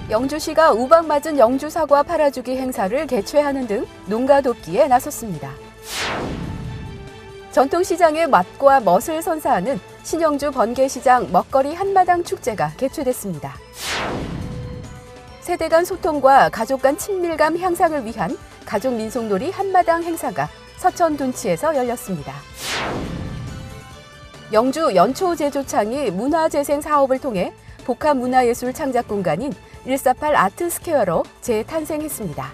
영주시가 우박 맞은 영주 사과 팔아주기 행사를 개최하는 등 농가 돕기에 나섰습니다. 전통시장의 맛과 멋을 선사하는 신영주 번개시장 먹거리 한마당 축제가 개최됐습니다. 세대 간 소통과 가족 간 친밀감 향상을 위한 가족 민속놀이 한마당 행사가 서천 둔치에서 열렸습니다. 영주 연초제조창이 문화재생 사업을 통해 복합문화예술 창작 공간인 148 아트스퀘어로 재탄생했습니다.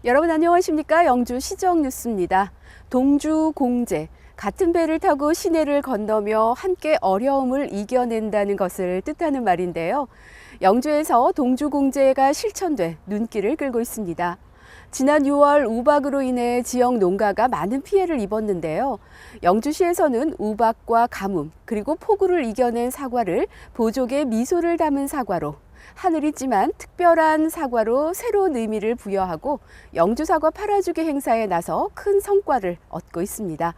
여러분 안녕하십니까? 영주 시정뉴스입니다. 동주공제, 같은 배를 타고 시내를 건너며 함께 어려움을 이겨낸다는 것을 뜻하는 말인데요. 영주에서 동주공제가 실천돼 눈길을 끌고 있습니다. 지난 6월 우박으로 인해 지역 농가가 많은 피해를 입었는데요. 영주시에서는 우박과 가뭄 그리고 폭우를 이겨낸 사과를 보족의 미소를 담은 사과로, 하늘이 찌만 특별한 사과로 새로운 의미를 부여하고 영주사과 팔아주기 행사에 나서 큰 성과를 얻고 있습니다.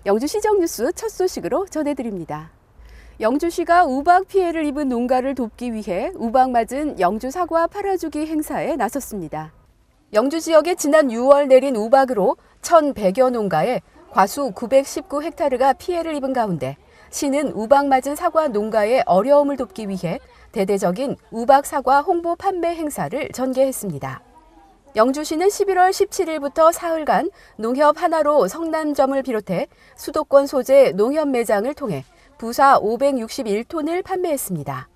영주시정뉴스 첫 소식으로 전해드립니다. 영주시가 우박 피해를 입은 농가를 돕기 위해 우박 맞은 영주사과 팔아주기 행사에 나섰습니다. 영주 지역에 지난 6월 내린 우박으로 1,100여 농가에 과수 919헥타르가 피해를 입은 가운데 시는 우박 맞은 사과 농가의 어려움을 돕기 위해 대대적인 우박 사과 홍보 판매 행사를 전개했습니다. 영주시는 11월 17일부터 사흘간 농협 하나로 성남점을 비롯해 수도권 소재 농협 매장을 통해 부사 561톤을 판매했습니다.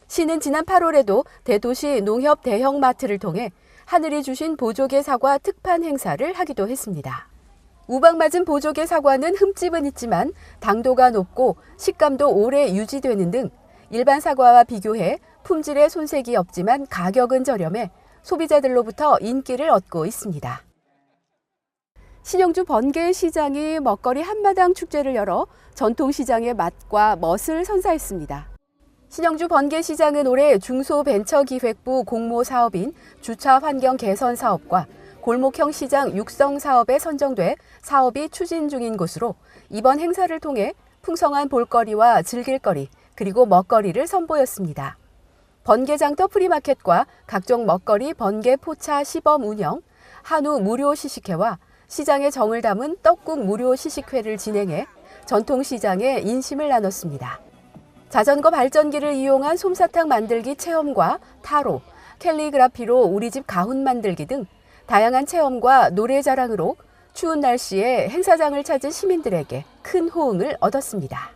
시는 지난 8월에도 대도시 농협 대형마트를 통해 하늘이 주신 보조개 사과 특판 행사를 하기도 했습니다. 우박 맞은 보조개 사과는 흠집은 있지만 당도가 높고 식감도 오래 유지되는 등 일반 사과와 비교해 품질에 손색이 없지만 가격은 저렴해 소비자들로부터 인기를 얻고 있습니다. 신영주 번개시장이 먹거리 한마당 축제를 열어 전통시장의 맛과 멋을 선사했습니다. 신영주 번개시장은 올해 중소벤처기획부 공모 사업인 주차 환경 개선 사업과 골목형 시장 육성 사업에 선정돼 사업이 추진 중인 곳으로 이번 행사를 통해 풍성한 볼거리와 즐길거리 그리고 먹거리를 선보였습니다. 번개장터 프리마켓과 각종 먹거리 번개 포차 시범 운영, 한우 무료 시식회와 시장의 정을 담은 떡국 무료 시식회를 진행해 전통시장의 인심을 나눴습니다. 자전거 발전기를 이용한 솜사탕 만들기 체험과 타로, 캘리그라피로 우리집 가훈 만들기 등 다양한 체험과 노래 자랑으로 추운 날씨에 행사장을 찾은 시민들에게 큰 호응을 얻었습니다.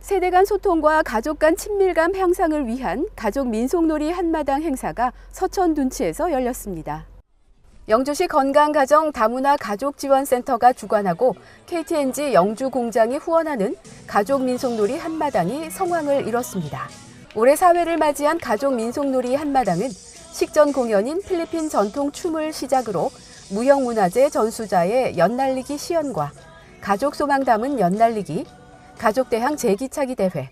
세대 간 소통과 가족 간 친밀감 향상을 위한 가족 민속놀이 한마당 행사가 서천 둔치에서 열렸습니다. 영주시 건강가정 다문화 가족지원센터가 주관하고 KTNG 영주공장이 후원하는 가족 민속놀이 한마당이 성황을 이뤘습니다. 올해 사회를 맞이한 가족 민속놀이 한마당은 식전 공연인 필리핀 전통 춤을 시작으로 무형문화재 전수자의 연날리기 시연과 가족 소망 담은 연날리기, 가족대항 제기차기 대회,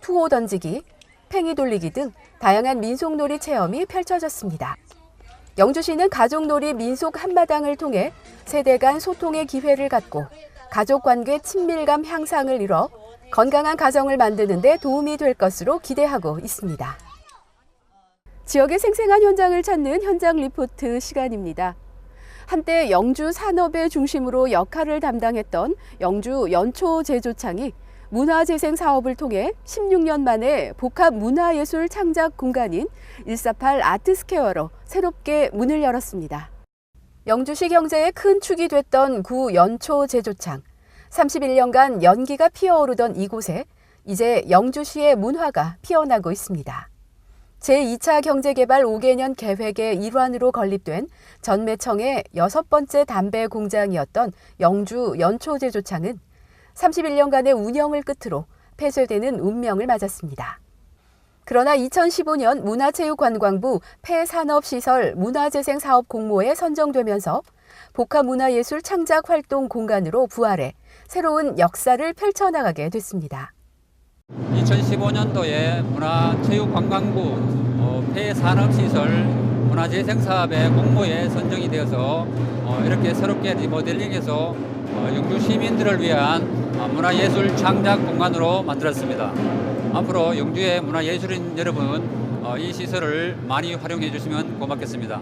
투호 던지기, 팽이 돌리기 등 다양한 민속놀이 체험이 펼쳐졌습니다. 영주시는 가족놀이 민속 한마당을 통해 세대 간 소통의 기회를 갖고 가족관계 친밀감 향상을 이뤄 건강한 가정을 만드는 데 도움이 될 것으로 기대하고 있습니다. 지역의 생생한 현장을 찾는 현장 리포트 시간입니다. 한때 영주 산업의 중심으로 역할을 담당했던 영주 연초제조창이 문화재생 사업을 통해 16년 만에 복합문화예술 창작 공간인 148 아트스퀘어로 새롭게 문을 열었습니다. 영주시 경제의 큰 축이 됐던 구 연초제조창. 31년간 연기가 피어오르던 이곳에 이제 영주시의 문화가 피어나고 있습니다. 제2차 경제개발 5개년 계획의 일환으로 건립된 전매청의 6번째 담배 공장이었던 영주 연초제조창은 31년간의 운영을 끝으로 폐쇄되는 운명을 맞았습니다. 그러나 2015년 문화체육관광부 폐산업시설 문화재생 사업 공모에 선정되면서 복합문화예술 창작활동 공간으로 부활해 새로운 역사를 펼쳐나가게 됐습니다. 2015년도에 문화체육관광부 폐산업시설 문화재생사업의 공모에 선정이 되어서 이렇게 새롭게 리모델링해서 영주 시민들을 위한 문화예술 창작 공간으로 만들었습니다. 앞으로 영주의 문화예술인 여러분 이 시설을 많이 활용해 주시면 고맙겠습니다.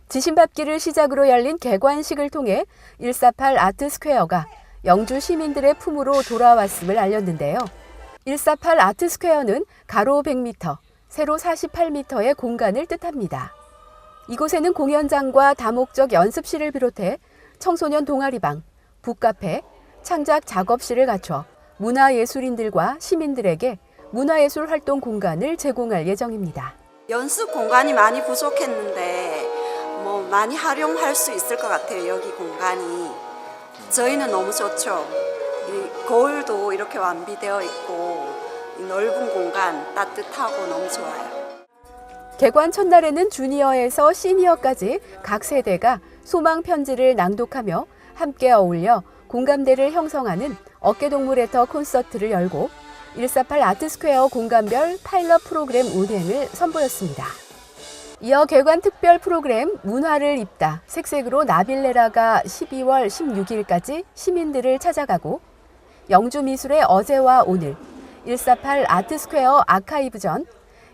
지신밟기를 시작으로 열린 개관식을 통해 148 아트스퀘어가 영주 시민들의 품으로 돌아왔음을 알렸는데요. 148 아트스퀘어는 가로 100m, 세로 48m의 공간을 뜻합니다. 이곳에는 공연장과 다목적 연습실을 비롯해 청소년 동아리방, 북카페, 창작 작업실을 갖춰 문화예술인들과 시민들에게 문화예술 활동 공간을 제공할 예정입니다. 연습 공간이 많이 부족했는데 많이 활용할 수 있을 것 같아요. 여기 공간이 저희는 너무 좋죠. 이 거울도 이렇게 완비되어 있고 이 넓은 공간 따뜻하고 너무 좋아요. 개관 첫날에는 주니어에서 시니어까지 각 세대가 소망 편지를 낭독하며 함께 어울려 공감대를 형성하는 어깨동무 레터 콘서트를 열고 148 아트스퀘어 공간별 파일럿 프로그램 운행을 선보였습니다. 이어 개관 특별 프로그램 문화를 입다 색색으로 나빌레라가 12월 16일까지 시민들을 찾아가고 영주미술의 어제와 오늘, 148 아트스퀘어 아카이브전,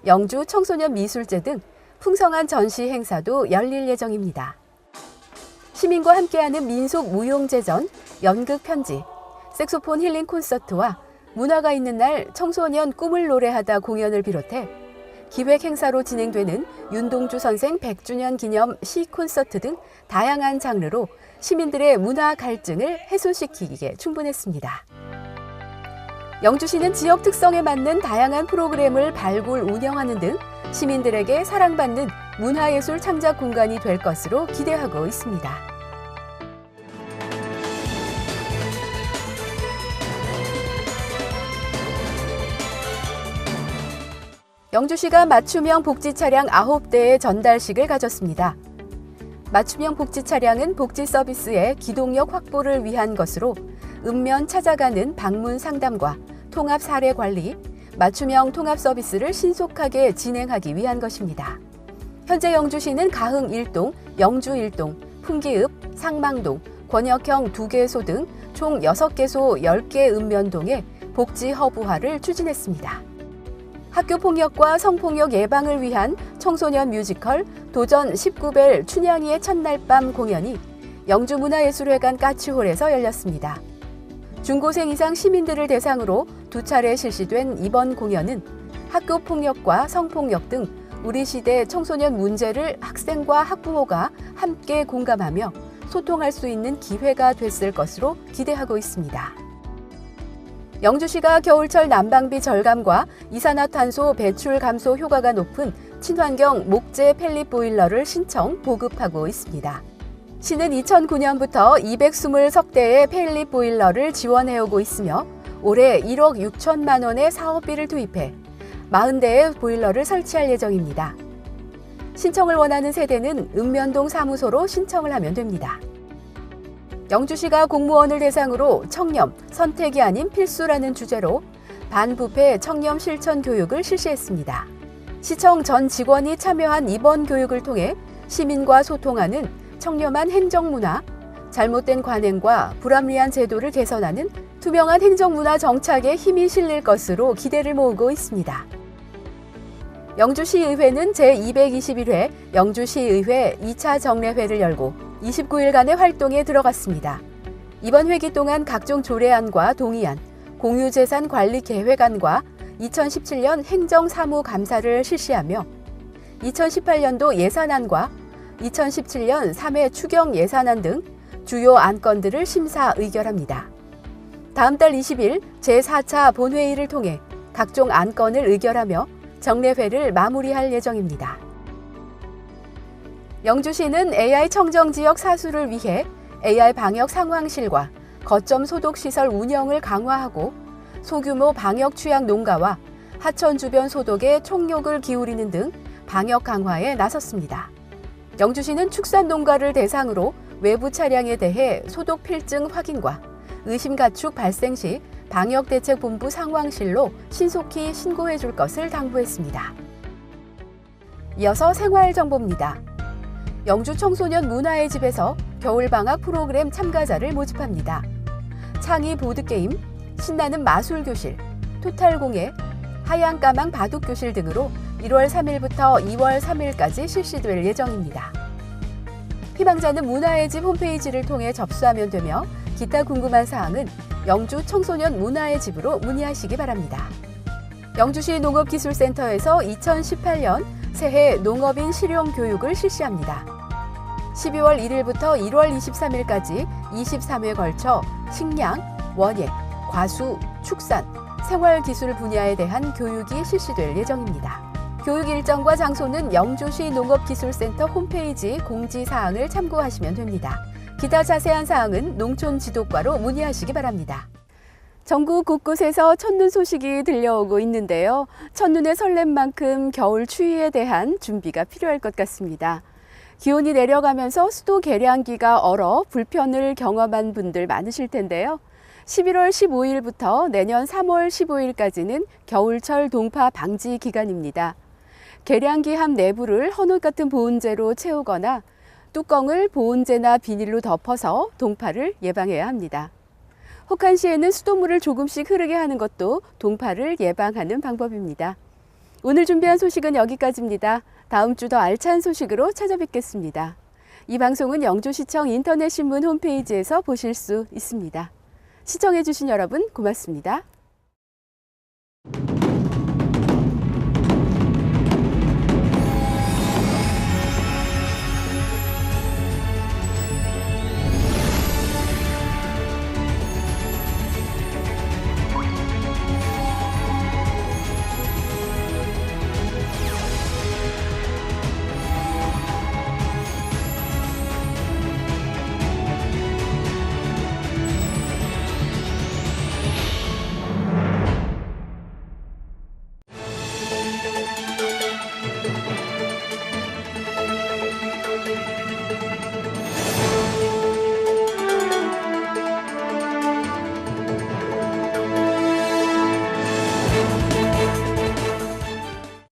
영주 청소년 미술제 등 풍성한 전시 행사도 열릴 예정입니다. 시민과 함께하는 민속 무용제전, 연극 편지, 색소폰 힐링 콘서트와 문화가 있는 날 청소년 꿈을 노래하다 공연을 비롯해 기획 행사로 진행되는 윤동주 선생 100주년 기념 시 콘서트 등 다양한 장르로 시민들의 문화 갈증을 해소시키기에 충분했습니다. 영주시는 지역 특성에 맞는 다양한 프로그램을 발굴 운영하는 등 시민들에게 사랑받는 문화예술 창작 공간이 될 것으로 기대하고 있습니다. 영주시가 맞춤형 복지 차량 9대의 전달식을 가졌습니다. 맞춤형 복지 차량은 복지 서비스의 기동력 확보를 위한 것으로 읍면 찾아가는 방문 상담과 통합 사례 관리, 맞춤형 통합 서비스를 신속하게 진행하기 위한 것입니다. 현재 영주시는 가흥 1동, 영주 1동, 풍기읍, 상망동, 권역형 2개소 등 총 6개소 10개 읍면동에 복지 허브화를 추진했습니다. 학교 폭력과 성폭력 예방을 위한 청소년 뮤지컬 도전 19벨 춘향이의 첫날 밤 공연이 영주문화예술회관 까치홀에서 열렸습니다. 중고생 이상 시민들을 대상으로 2차례 실시된 이번 공연은 학교 폭력과 성폭력 등 우리 시대 청소년 문제를 학생과 학부모가 함께 공감하며 소통할 수 있는 기회가 됐을 것으로 기대하고 있습니다. 영주시가 겨울철 난방비 절감과 이산화탄소 배출 감소 효과가 높은 친환경 목재 펠릿 보일러를 신청, 보급하고 있습니다. 시는 2009년부터 220석대의 펠릿 보일러를 지원해오고 있으며 올해 1억 6천만 원의 사업비를 투입해 40대의 보일러를 설치할 예정입니다. 신청을 원하는 세대는 읍면동 사무소로 신청을 하면 됩니다. 영주시가 공무원을 대상으로 청렴, 선택이 아닌 필수라는 주제로 반부패 청렴 실천 교육을 실시했습니다. 시청 전 직원이 참여한 이번 교육을 통해 시민과 소통하는 청렴한 행정문화, 잘못된 관행과 불합리한 제도를 개선하는 투명한 행정문화 정착에 힘이 실릴 것으로 기대를 모으고 있습니다. 영주시의회는 제221회 영주시의회 2차 정례회를 열고 29일간의 활동에 들어갔습니다. 이번 회기 동안 각종 조례안과 동의안, 공유재산 관리 계획안과 2017년 행정사무감사를 실시하며 2018년도 예산안과 2017년 3회 추경 예산안 등 주요 안건들을 심사 의결합니다. 다음 달 20일 제4차 본회의를 통해 각종 안건을 의결하며 정례회를 마무리할 예정입니다. 영주시는 AI 청정지역 사수를 위해 AI 방역 상황실과 거점 소독시설 운영을 강화하고 소규모 방역 취약 농가와 하천 주변 소독에 총력을 기울이는 등 방역 강화에 나섰습니다. 영주시는 축산 농가를 대상으로 외부 차량에 대해 소독 필증 확인과 의심 가축 발생 시 방역대책본부 상황실로 신속히 신고해 줄 것을 당부했습니다. 이어서 생활정보입니다. 영주 청소년 문화의 집에서 겨울방학 프로그램 참가자를 모집합니다. 창의 보드게임, 신나는 마술교실, 토탈공예, 하얀 까망 바둑 교실 등으로 1월 3일부터 2월 3일까지 실시될 예정입니다. 희망자는 문화의 집 홈페이지를 통해 접수하면 되며 기타 궁금한 사항은 영주 청소년 문화의 집으로 문의하시기 바랍니다. 영주시 농업기술센터에서 2018년 새해 농업인 실용 교육을 실시합니다. 12월 1일부터 1월 23일까지 23회에 걸쳐 식량, 원예, 과수, 축산, 생활기술 분야에 대한 교육이 실시될 예정입니다. 교육 일정과 장소는 영주시 농업기술센터 홈페이지 공지사항을 참고하시면 됩니다. 기타 자세한 사항은 농촌지도과로 문의하시기 바랍니다. 전국 곳곳에서 첫눈 소식이 들려오고 있는데요. 첫눈의 설렘만큼 겨울 추위에 대한 준비가 필요할 것 같습니다. 기온이 내려가면서 수도 계량기가 얼어 불편을 경험한 분들 많으실 텐데요. 11월 15일부터 내년 3월 15일까지는 겨울철 동파 방지 기간입니다. 계량기 함 내부를 헌옷 같은 보온재로 채우거나 뚜껑을 보온재나 비닐로 덮어서 동파를 예방해야 합니다. 혹한 시에는 수돗물을 조금씩 흐르게 하는 것도 동파를 예방하는 방법입니다. 오늘 준비한 소식은 여기까지입니다. 다음 주 더 알찬 소식으로 찾아뵙겠습니다. 이 방송은 영주시청 인터넷 신문 홈페이지에서 보실 수 있습니다. 시청해주신 여러분 고맙습니다.